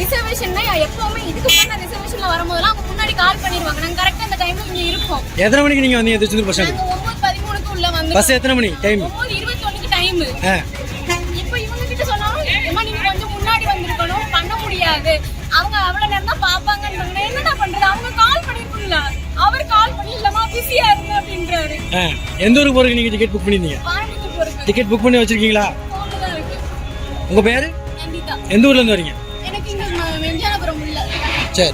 ரிசர்வேஷன்னா எப்பவுமே இதுக்கு முன்னாடி ரிசர்வேஷன்ல வரும்போதெல்லாம் அவங்க முன்னாடி கால் பண்ணிடுவாங்க. நாங்க கரெக்டா அந்த டைம்ல இங்க இருப்போம். எத்தனை மணிக்கு நீங்க வந்தீங்க திருச்செந்தூர் பஸ் ஸ்டாண்ட்? 9:13க்கு உள்ள வந்து பஸ் எத்தனை மணி டைம்? 9:21க்கு டைம். இப்போ இவங்க கிட்ட சொன்னாலும் அம்மா நீங்க கொஞ்சம் முன்னாடி வந்திருக்கணும், பண்ண முடியாது, அவங்க அவ்வளவு நேரம் தான் பாப்பாங்கன்றாங்க. என்னடா பண்றது? அவங்க கால் பண்ணிருக்கீங்களா? அவர் கால் பண்ணி இல்லமா பிஸியா இருக்கு அப்படின்றாரு. எந்த ஊருக்கு போறீங்க நீங்க டிக்கெட் புக் பண்ணிருந்தீங்க? பாண்டிக்கு போறதுக்கு. டிக்கெட் புக் பண்ணி வச்சிருக்கீங்களா? போன்ல தான் இருக்கு. உங்க பேரு? நந்திதா. எந்த ஊர்ல இருந்து வரீங்க? எனக்கு இங்க வெஞ்சானபுரம் உள்ள. சரி.